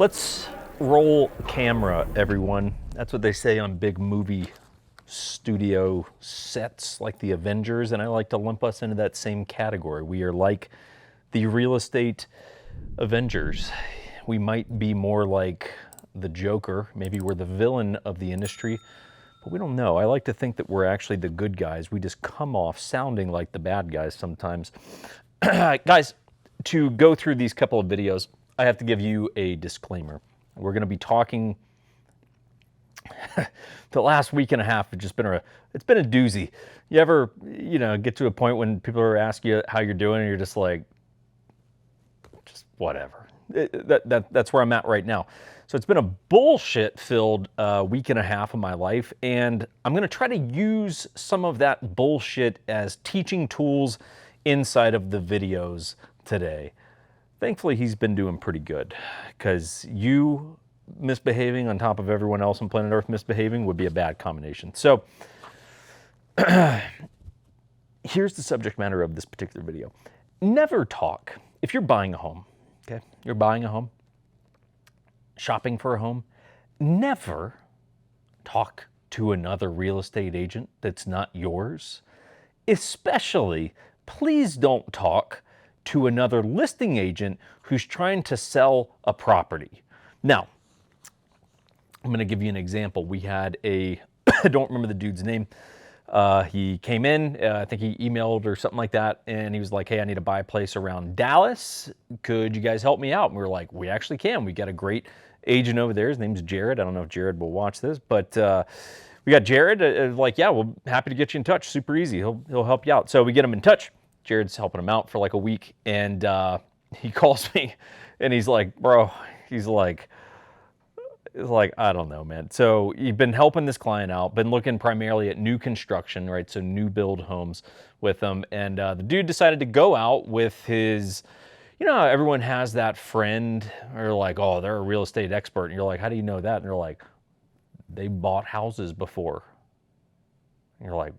Let's roll camera, everyone. That's what they say on big movie studio sets like the Avengers, and I like to lump us into that same category. We are like the real estate Avengers. We might be more like the Joker. Maybe we're the villain of the industry, but we don't know. I like to think that we're actually the good guys. We just come off sounding like the bad guys sometimes. Guys, to go through these couple of videos, I have to give you a disclaimer. We're going to be talking. The last week and a half, it's been a doozy. You ever, get to a point when people are asking you how you're doing, and you're just like, just whatever. That's where I'm at right now. So it's been a bullshit-filled week and a half of my life, and I'm going to try to use some of that bullshit as teaching tools inside of the videos today. Thankfully, he's been doing pretty good, because you misbehaving on top of everyone else on planet Earth misbehaving would be a bad combination. So here's the subject matter of this particular video. Never talk. If you're buying a home, okay, you're buying a home, shopping for a home, never talk to another real estate agent that's not yours. Especially, please don't talk to another listing agent who's trying to sell a property. Now, I'm going to give you an example. We had I don't remember the dude's name. He came in, I think he emailed or something like that, and he was like, hey, I need to buy a place around Dallas. Could you guys help me out? And we were like, we actually can. We got a great agent over there. His name's Jared. I don't know if Jared will watch this, but we got Jared. Like, yeah, we're happy to get you in touch. Super easy. He'll help you out. So we get him in touch. Jared's helping him out for like a week, and he calls me, and he's like, bro, he's like, I don't know, man. So you've been helping this client out, been looking primarily at new construction, right? So new build homes with them. And the dude decided to go out with his, everyone has that friend, or like, oh, they're a real estate expert. And you're like, how do you know that? And they're like, they bought houses before. And you're like,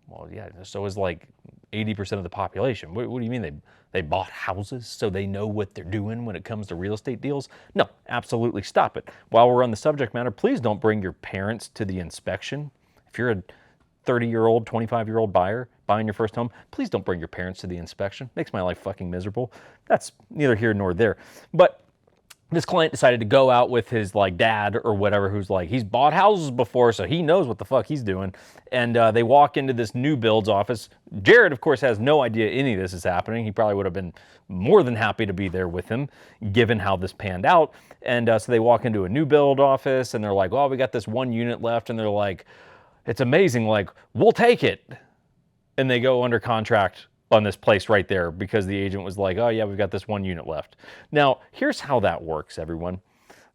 well, yeah, so is like 80% of the population. What do you mean they bought houses so they know what they're doing when it comes to real estate deals? No, absolutely stop it. While we're on the subject matter, please don't bring your parents to the inspection. If you're a 30-year-old, 25-year-old buyer buying your first home, please don't bring your parents to the inspection. Makes my life fucking miserable. That's neither here nor there. But this client decided to go out with his like dad or whatever, who's like, he's bought houses before, so he knows what the fuck he's doing. And they walk into this new build's office. Jared, of course, has no idea any of this is happening. He probably would have been more than happy to be there with him, given how this panned out. And so they walk into a new build office, and they're like, well, we got this one unit left. And they're like, it's amazing, like, we'll take it. And they go under contract on this place right there because the agent was like, oh yeah, we've got this one unit left. Now, here's how that works, everyone.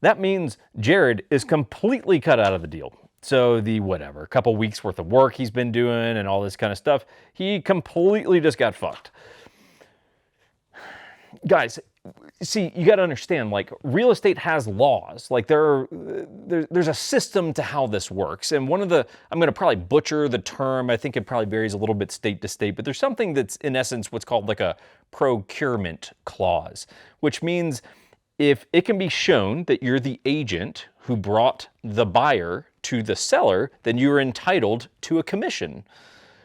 That means Jared is completely cut out of the deal. So the whatever, a couple weeks worth of work he's been doing and all this kind of stuff, he completely just got fucked. Guys, see, you got to understand, like, real estate has laws. Like, there's a system to how this works. And I'm going to probably butcher the term. I think it probably varies a little bit state to state, but there's something that's in essence what's called like a procurement clause, which means if it can be shown that you're the agent who brought the buyer to the seller, then you're entitled to a commission.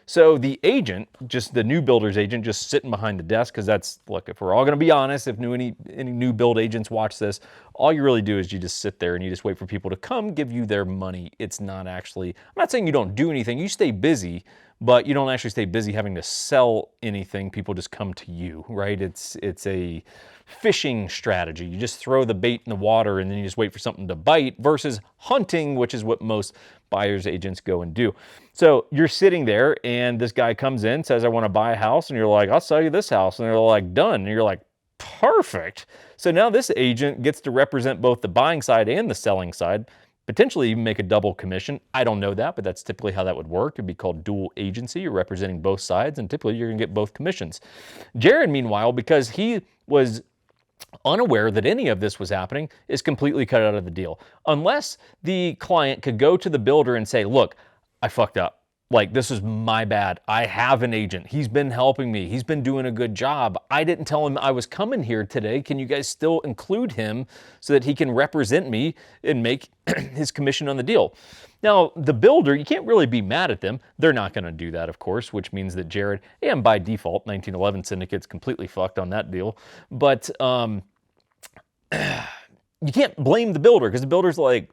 So the agent, just the new builder's agent, just sitting behind the desk, because that's, look, if we're all going to be honest, if any new build agents watch this, all you really do is you just sit there and you just wait for people to come give you their money. It's not actually, I'm not saying you don't do anything, you stay busy, but you don't actually stay busy having to sell anything. People just come to you, right? It's a fishing strategy. You just throw the bait in the water and then you just wait for something to bite, versus hunting, which is what most buyer's agents go and do. So you're sitting there and this guy comes in, says, I want to buy a house. And you're like, I'll sell you this house. And they're like, done. And you're like, perfect. So now this agent gets to represent both the buying side and the selling side, potentially even make a double commission. I don't know that, but that's typically how that would work. It'd be called dual agency. You're representing both sides, and typically you're going to get both commissions. Jared, meanwhile, because he was unaware that any of this was happening, is completely cut out of the deal. Unless the client could go to the builder and say, look, I fucked up. Like, this is my bad. I have an agent. He's been helping me. He's been doing a good job. I didn't tell him I was coming here today. Can you guys still include him so that he can represent me and make his commission on the deal? Now, the builder, you can't really be mad at them. They're not going to do that, of course, which means that Jared, and by default, 1911 Syndicate's completely fucked on that deal. But you can't blame the builder, because the builder's like,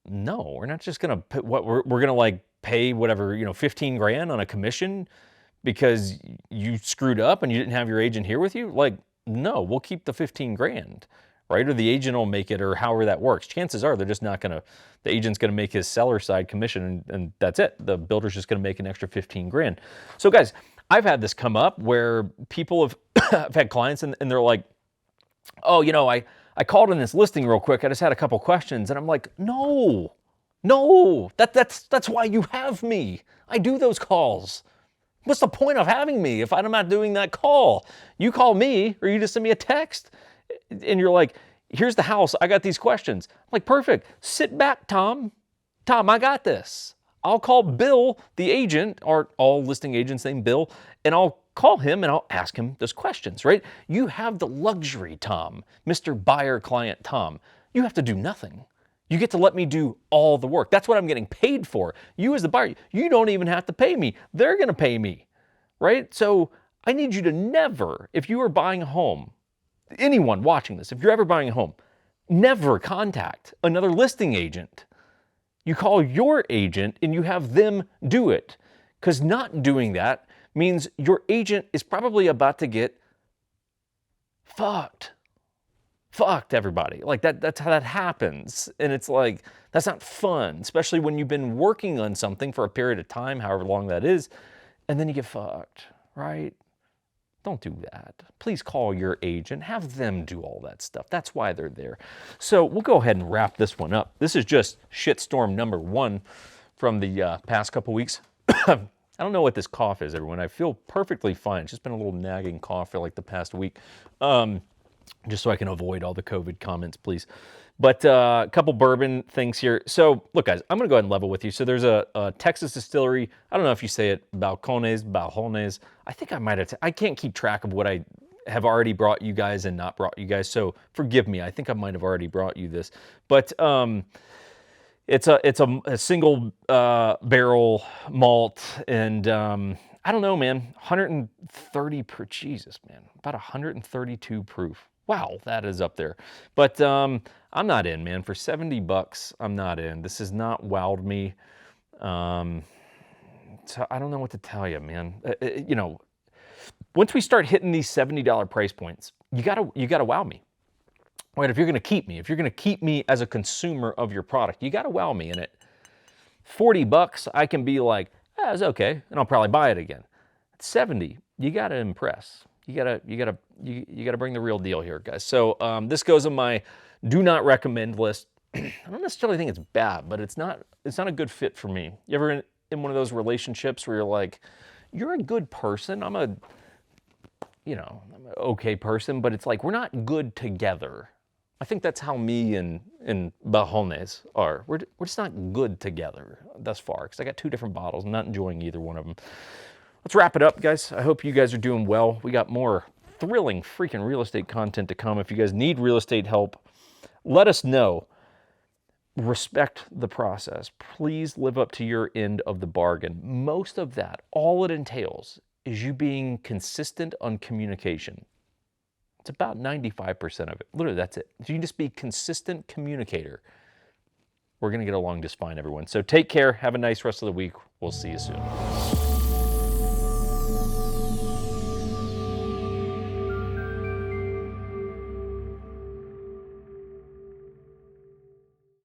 no, we're not just going to put what we're going to like pay whatever, 15 grand on a commission because you screwed up and you didn't have your agent here with you. Like, no, we'll keep the 15 grand, right? Or the agent will make it, or however that works. Chances are they're just not going to, the agent's going to make his seller side commission, and that's it. The builder's just going to make an extra 15 grand. So guys, I've had this come up where people have I've had clients and they're like, oh, I called in this listing real quick. I just had a couple questions. And I'm like, no, that's why you have me. I do those calls. What's the point of having me if I'm not doing that call? You call me, or you just send me a text and you're like, here's the house. I got these questions. I'm like, perfect. Sit back, Tom. Tom, I got this. I'll call Bill, the agent, or all listing agents named Bill, and I'll call him and I'll ask him those questions, right? You have the luxury, Tom, Mr. Buyer Client Tom. You have to do nothing. You get to let me do all the work. That's what I'm getting paid for. You as the buyer, you don't even have to pay me. They're going to pay me, right? So I need you to never, if you are buying a home, anyone watching this, if you're ever buying a home, never contact another listing agent. You call your agent and you have them do it, because not doing that means your agent is probably about to get fucked. Fucked, everybody. Like that's how that happens. And it's like, that's not fun, especially when you've been working on something for a period of time, however long that is, and then you get fucked, right? Don't do that. Please call your agent. Have them do all that stuff. That's why they're there. So we'll go ahead and wrap this one up. This is just shitstorm number 1 from the past couple weeks. I don't know what this cough is, everyone. I feel perfectly fine. It's just been a little nagging cough for like the past week. Just so I can avoid all the COVID comments, please. But a couple bourbon things here. So look, guys, I'm going to go ahead and level with you. So there's a Texas distillery. I don't know if you say it, Balcones. I think I might have, I can't keep track of what I have already brought you guys and not brought you guys. So forgive me. I think I might have already brought you this. But it's a single barrel malt, and I don't know, man, 130 per, Jesus, man, about 132 proof. Wow, that is up there. But I'm not in, man. For $70, I'm not in. This has not wowed me. So I don't know what to tell you, man. Once we start hitting these $70 price points, you gotta wow me. Right? If you're gonna keep me as a consumer of your product, you gotta wow me in it. $40, I can be like, it's okay, and I'll probably buy it again. At 70, you gotta impress. You gotta bring the real deal here, guys. So this goes on my do not recommend list. I don't necessarily think it's bad, but it's not a good fit for me. You ever in one of those relationships where you're like, you're a good person, I'm an okay person, but it's like we're not good together. I think that's how me and Bajones are. We're just not good together thus far, because I got 2 different bottles. I'm not enjoying either one of them. Let's wrap it up, guys. I hope you guys are doing well. We got more thrilling freaking real estate content to come. If you guys need real estate help, let us know. Respect the process. Please live up to your end of the bargain. Most of that, all it entails is you being consistent on communication. It's about 95% of it. Literally, that's it. If you can just be a consistent communicator, we're going to get along just fine, everyone. So take care. Have a nice rest of the week. We'll see you soon.